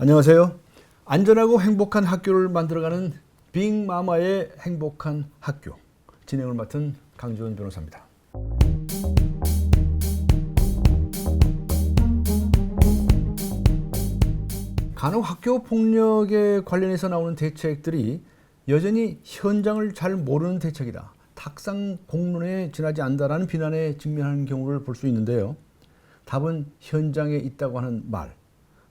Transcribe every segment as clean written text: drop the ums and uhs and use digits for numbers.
안녕하세요. 안전하고 행복한 학교를 만들어가는 빅마마의 행복한 학교 진행을 맡은 강지원 변호사입니다. 간혹 학교 폭력에 관련해서 나오는 대책들이 여전히 현장을 잘 모르는 대책이다. 탁상 공론에 지나지 않는다라는 비난에 직면하는 경우를 볼 수 있는데요. 답은 현장에 있다고 하는 말.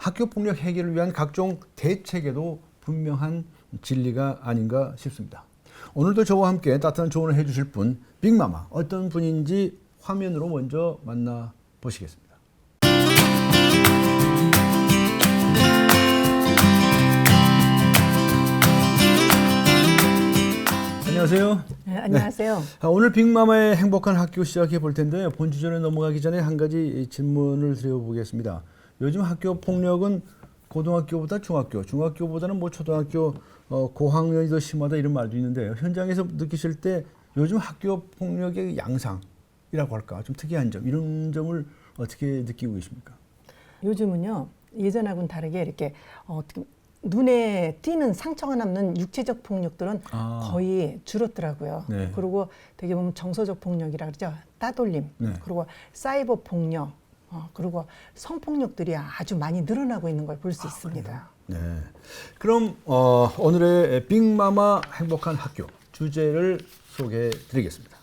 학교 폭력 해결을 위한 각종 대책에도 분명한 진리가 아닌가 싶습니다. 오늘도 저와 함께 따뜻한 조언을 해주실 분, 빅마마 어떤 분인지 화면으로 먼저 만나보시겠습니다. 안녕하세요. 네, 안녕하세요. 네. 오늘 빅마마의 행복한 학교 시작해 볼 텐데 본 주제로 넘어가기 전에 한 가지 질문을 드려보겠습니다. 요즘 학교 폭력은 고등학교보다 중학교보다는 뭐 초등학교 고학년이 더 심하다 이런 말도 있는데요. 현장에서 느끼실 때 요즘 학교 폭력의 양상이라고 할까 좀 특이한 점 이런 점을 어떻게 느끼고 계십니까? 요즘은요 예전하고는 다르게 이렇게 눈에 띄는 상처가 남는 육체적 폭력들은 거의 줄었더라고요. 네. 그리고 되게 보면 정서적 폭력이라 그러죠. 따돌림, 네. 그리고 사이버 폭력, 그리고 성폭력들이 아주 많이 늘어나고 있는 걸 볼 수 있습니다. 네. 그럼 오늘의 빅마마 행복한 학교 주제를 소개해 드리겠습니다.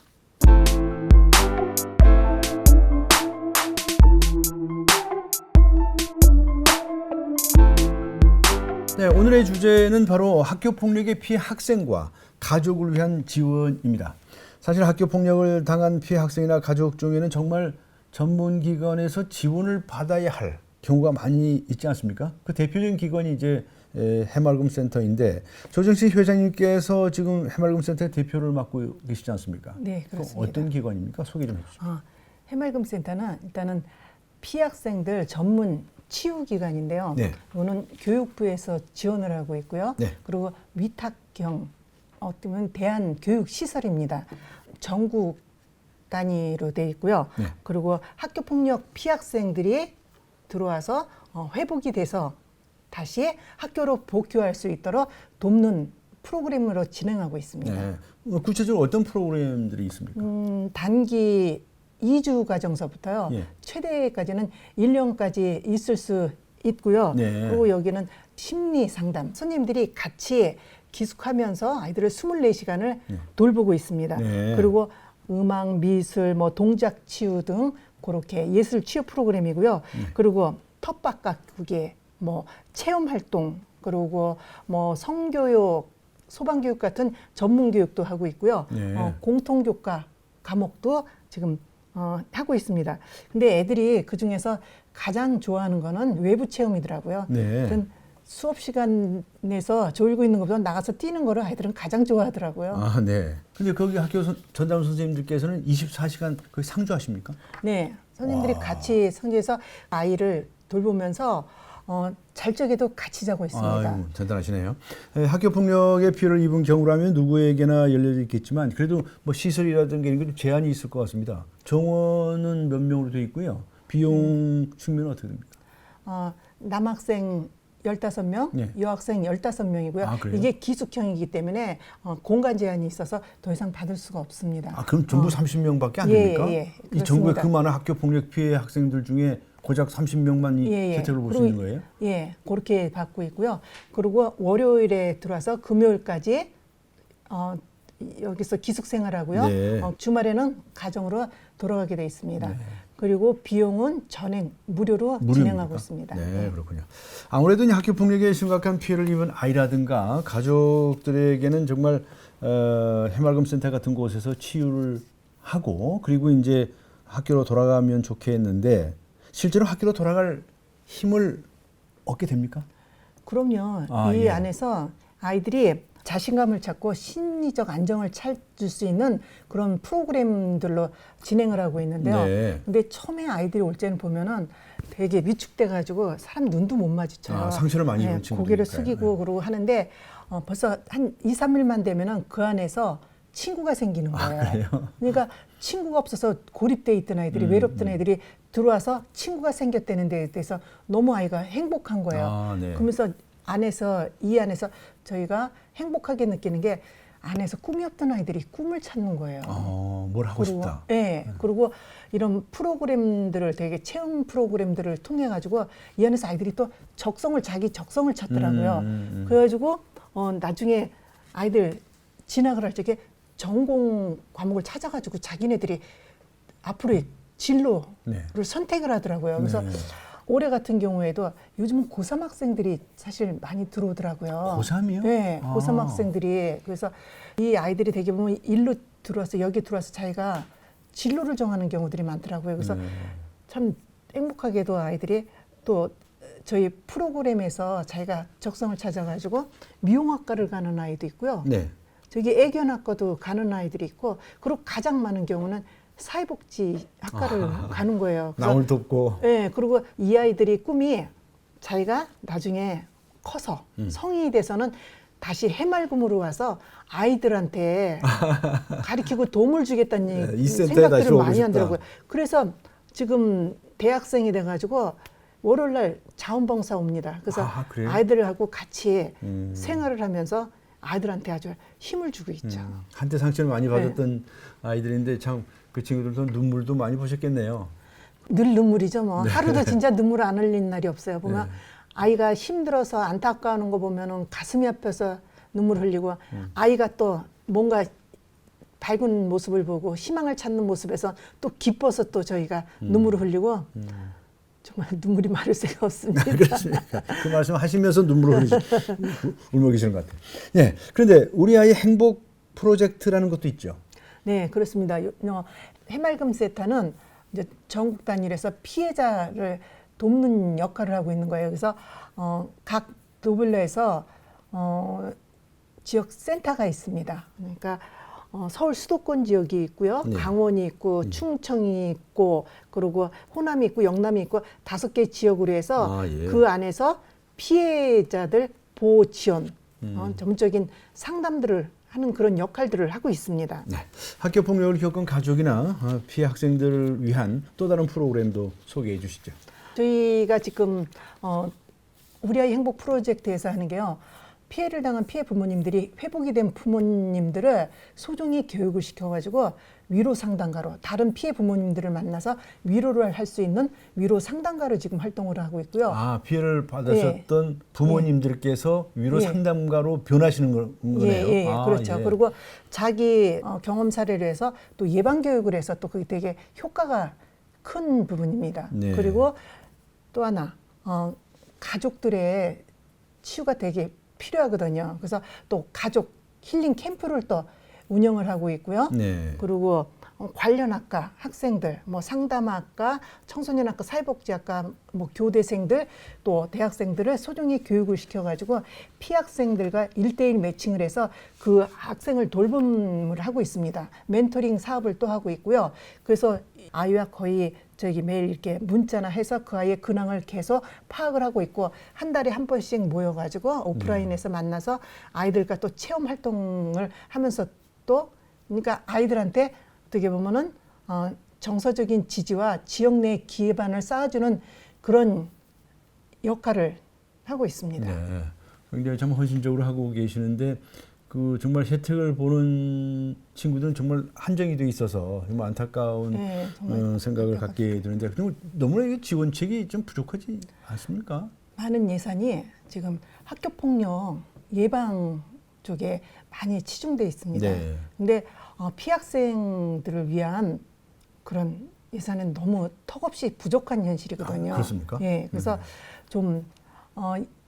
네, 오늘의 주제는 바로 학교 폭력의 피해 학생과 가족을 위한 지원입니다. 사실 학교 폭력을 당한 피해 학생이나 가족 중에는 정말 전문기관에서 지원을 받아야 할 경우가 많이 있지 않습니까? 그 대표적인 기관이 이제 해맑음센터인데 조정식 회장님께서 지금 해맑음센터의 대표를 맡고 계시지 않습니까? 네, 그렇습니다. 어떤 기관입니까? 소개 좀 해주시죠. 해맑음센터는 일단은 피해 학생들 전문 치유기관인데요. 네. 이거는 교육부에서 지원을 하고 있고요. 네. 그리고 위탁형, 어떻게 보면 대한교육시설입니다. 전국 단위로 돼 있고요. 네. 그리고 학교폭력 피해 학생들이 들어와서 회복이 돼서 다시 학교로 복귀할 수 있도록 돕는 프로그램으로 진행하고 있습니다. 네. 구체적으로 어떤 프로그램들이 있습니까? 단기 2주 과정서부터요. 예. 최대까지는 1년까지 있을 수 있고요. 네. 그리고 여기는 심리 상담. 손님들이 같이 기숙하면서 아이들을 24시간을 돌보고 있습니다. 네. 그리고 음악, 미술, 뭐 동작 치유 등 그렇게 예술 치유 프로그램이고요. 그리고 텃밭 가꾸기, 뭐 체험 활동, 그리고 뭐 성교육, 소방교육 같은 전문 교육도 하고 있고요. 네. 공통교과 과목도 지금 하고 있습니다. 근데 애들이 그 중에서 가장 좋아하는 거는 외부 체험이더라고요. 네. 수업 시간에서 졸고 있는 것보다 나가서 뛰는 거를 아이들은 가장 좋아하더라고요. 아, 네. 근데 거기 학교 전담 선생님들께서는 24시간 거의 상주하십니까? 네, 선생님들이 와. 같이 상주해서 아이를 돌보면서 잘 적에도 같이 자고 있습니다. 아유, 대단하시네요. 학교 폭력의 피해를 입은 경우라면 누구에게나 열려 있겠지만 그래도 뭐 시설이라든가 이런 게 제한이 있을 것 같습니다. 정원은 몇 명으로 되어 있고요. 비용 측면은 어떻게 됩니까? 남학생 15명, 네. 여학생 15명이고요. 아, 그래요? 이게 기숙형이기 때문에 공간 제한이 있어서 더 이상 받을 수가 없습니다. 아, 그럼 전부 30명밖에 안 예, 됩니까? 예, 이 전국의 그렇습니다. 그 많은 학교 폭력 피해 학생들 중에 고작 30명만 이 혜택을 볼 수 있는 거예요? 예, 그렇게 받고 있고요. 그리고 월요일에 들어와서 금요일까지 여기서 기숙 생활하고요. 네. 주말에는 가정으로 돌아가게 돼 있습니다. 그리고 비용은 전액 무료로 무료입니까? 진행하고 있습니다. 네, 그렇군요. 아무래도 이 학교 폭력에 심각한 피해를 입은 아이라든가 가족들에게는 정말 해맑음센터 같은 곳에서 치유를 하고 그리고 이제 학교로 돌아가면 좋겠는데 실제로 학교로 돌아갈 힘을 얻게 됩니까? 그럼요. 이 예. 안에서 아이들이 자신감을 찾고 심리적 안정을 찾을 수 있는 그런 프로그램들로 진행을 하고 있는데요. 네. 근데 처음에 아이들이 올 때는 보면은 되게 위축돼가지고 사람 눈도 못 마주쳐요. 상처를 많이 입은 친구들이니까요. 고개를 숙이고 그러고 하는데 벌써 한 2, 3일만 되면은 그 안에서 친구가 생기는 거예요. 그래요? 그러니까 친구가 없어서 고립돼 있던 아이들이 외롭던 아이들이 들어와서 친구가 생겼다는 데에 대해서 너무 아이가 행복한 거예요. 아, 네. 그러면서 이 안에서 저희가 행복하게 느끼는 게 안에서 꿈이 없던 아이들이 꿈을 찾는 거예요. 뭘 하고 그리고, 싶다. 네. 그리고 이런 프로그램들을 되게 체험 프로그램들을 통해 가지고 이 안에서 아이들이 또 자기 적성을 찾더라고요. 그래가지고 나중에 아이들 진학을 할 적에 전공 과목을 찾아가지고 자기네들이 앞으로의 진로를 네. 선택을 하더라고요. 그래서 네. 올해 같은 경우에도 요즘은 고3 학생들이 사실 많이 들어오더라고요. 고3이요? 네, 아. 고3 학생들이. 그래서 이 아이들이 되게 보면 일로 들어와서 여기 들어와서 자기가 진로를 정하는 경우들이 많더라고요. 그래서 네. 참 행복하게도 아이들이 또 저희 프로그램에서 자기가 적성을 찾아가지고 미용학과를 가는 아이도 있고요. 네. 저기 애견학과도 가는 아이들이 있고, 그리고 가장 많은 경우는 사회복지학과를 가는 거예요. 그래서 남을 돕고. 네, 그리고 이 아이들이 꿈이 자기가 나중에 커서 성인이 돼서는 다시 해맑음으로 와서 아이들한테 가르치고 도움을 주겠다는 이 센터에 다시 생각들을 오고 많이 싶다. 하더라고요. 그래서 지금 대학생이 돼가지고 월요일날 자원봉사 옵니다. 그래서 그래요? 아이들하고 같이 생활을 하면서 아이들한테 아주 힘을 주고 있죠. 한때 상처를 많이 받았던 아이들인데 참 그 친구들도 눈물도 많이 보셨겠네요. 늘 눈물이죠. 뭐 하루도 진짜 눈물 안 흘린 날이 없어요. 보면 아이가 힘들어서 안타까워하는 거 보면은 가슴이 아파서 눈물 흘리고, 아이가 또 뭔가 밝은 모습을 보고 희망을 찾는 모습에서 또 기뻐서 또 저희가 눈물을 흘리고 정말 눈물이 마를 새가 없습니다. 그렇습니까? 그 말씀 하시면서 눈물을 울먹 계시는 것 같아요. 예. 그런데 우리 아이 행복 프로젝트라는 것도 있죠. 네, 그렇습니다. 해맑음 센터는 이제 전국 단위에서 피해자를 돕는 역할을 하고 있는 거예요. 그래서 각 도블러에서 지역 센터가 있습니다. 그러니까 서울 수도권 지역이 있고요, 네. 강원이 있고, 충청이 있고, 그리고 호남이 있고, 영남이 있고 5개 지역으로 해서 그 안에서 피해자들 보호 지원, 전적인 상담들을 하는 그런 역할들을 하고 있습니다. 네. 학교 폭력을 겪은 가족이나 피해 학생들을 위한 또 다른 프로그램도 소개해 주시죠. 저희가 지금 우리 아이 행복 프로젝트에서 하는 게요, 피해를 당한 피해 부모님들이 회복이 된 부모님들을 소중히 교육을 시켜가지고 위로 상담가로, 다른 피해 부모님들을 만나서 위로를 할 수 있는 위로 상담가로 지금 활동을 하고 있고요. 피해를 받으셨던 부모님들께서 위로 상담가로 변하시는 거네요. 그렇죠. 그리고 자기 경험 사례를 해서 또 예방 교육을 해서 또 그게 되게 효과가 큰 부분입니다. 네. 그리고 또 하나 가족들의 치유가 되게 필요하거든요. 그래서 또 가족 힐링 캠프를 또 운영을 하고 있고요. 네. 그리고 관련 학과 학생들, 뭐 상담학과, 청소년학과, 사회복지학과, 뭐 교대생들, 또 대학생들을 소중히 교육을 시켜가지고 피해 학생들과 1대1 매칭을 해서 그 학생을 돌봄을 하고 있습니다. 멘토링 사업을 또 하고 있고요. 그래서 아이와 거의 매일 이렇게 문자나 해서 그 아이의 근황을 계속 파악을 하고 있고, 한 달에 한 번씩 모여가지고 오프라인에서 만나서 아이들과 또 체험 활동을 하면서 또, 그러니까 아이들한테 어떻게 보면은 정서적인 지지와 지역 내 기반을 쌓아주는 그런 역할을 하고 있습니다. 네. 굉장히 참 헌신적으로 하고 계시는데 그 정말 혜택을 보는 친구들은 정말 한정이 돼 있어서 정말 안타까운 정말 생각을 갖게 되는데, 그리고 너무나 이 지원책이 좀 부족하지 않습니까? 많은 예산이 지금 학교 폭력 예방 쪽에 많이 치중돼 있습니다. 네. 근데 피해 학생들을 위한 그런 예산은 너무 턱없이 부족한 현실이거든요. 그렇습니까? 예, 그래서 좀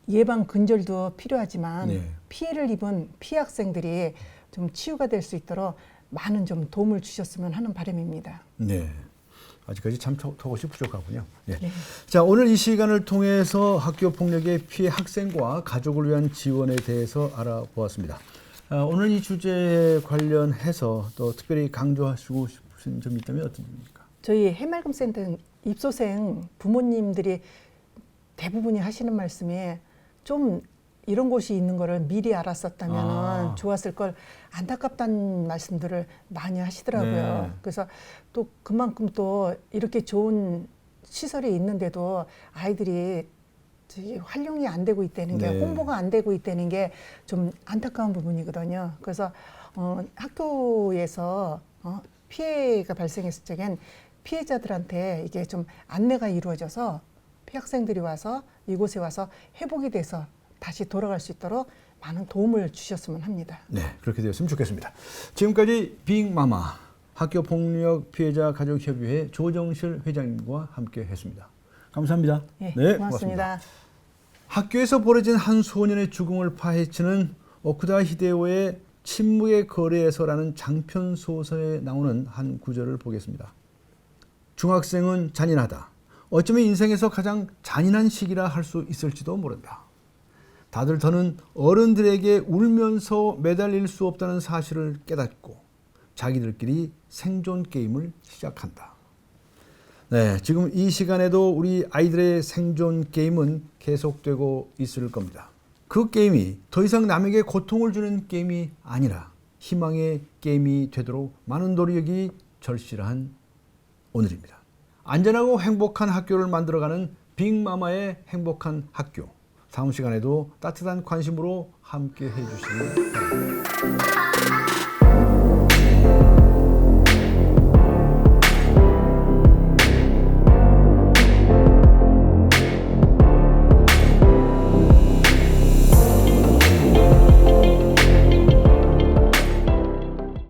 예방 근절도 필요하지만 피해를 입은 피해 학생들이 좀 치유가 될 수 있도록 많은 좀 도움을 주셨으면 하는 바람입니다. 네. 아직까지 참 턱없이 부족하군요. 네. 자, 오늘 이 시간을 통해서 학교 폭력의 피해 학생과 가족을 위한 지원에 대해서 알아보았습니다. 오늘 이 주제에 관련해서 또 특별히 강조하시고 싶으신 점이 있다면 어떤 점입니까? 저희 해맑음 센터 입소생 부모님들이 대부분이 하시는 말씀이 좀 이런 곳이 있는 거를 미리 알았었다면 아. 좋았을 걸 안타깝다는 말씀들을 많이 하시더라고요. 네. 그래서 또 그만큼 또 이렇게 좋은 시설이 있는데도 아이들이 저기 활용이 안 되고 있다는 게 네. 홍보가 안 되고 있다는 게 좀 안타까운 부분이거든요. 그래서 학교에서 피해가 발생했을 적엔 피해자들한테 이게 좀 안내가 이루어져서 학생들이 와서 이곳에 와서 회복이 돼서 다시 돌아갈 수 있도록 많은 도움을 주셨으면 합니다. 네, 그렇게 되었으면 좋겠습니다. 지금까지 빅마마 학교폭력 피해자 가족협의회 조정실 회장님과 함께했습니다. 감사합니다. 예, 네, 고맙습니다. 학교에서 벌어진 한 소년의 죽음을 파헤치는 오쿠다 히데오의 침묵의 거리에서라는 장편 소설에 나오는 한 구절을 보겠습니다. 중학생은 잔인하다. 어쩌면 인생에서 가장 잔인한 시기라 할 수 있을지도 모른다. 다들 더는 어른들에게 울면서 매달릴 수 없다는 사실을 깨닫고 자기들끼리 생존 게임을 시작한다. 네, 지금 이 시간에도 우리 아이들의 생존 게임은 계속되고 있을 겁니다. 그 게임이 더 이상 남에게 고통을 주는 게임이 아니라 희망의 게임이 되도록 많은 노력이 절실한 오늘입니다. 안전하고 행복한 학교를 만들어가는 빅마마의 행복한 학교. 다음 시간에도 따뜻한 관심으로 함께 해주시기 바랍니다.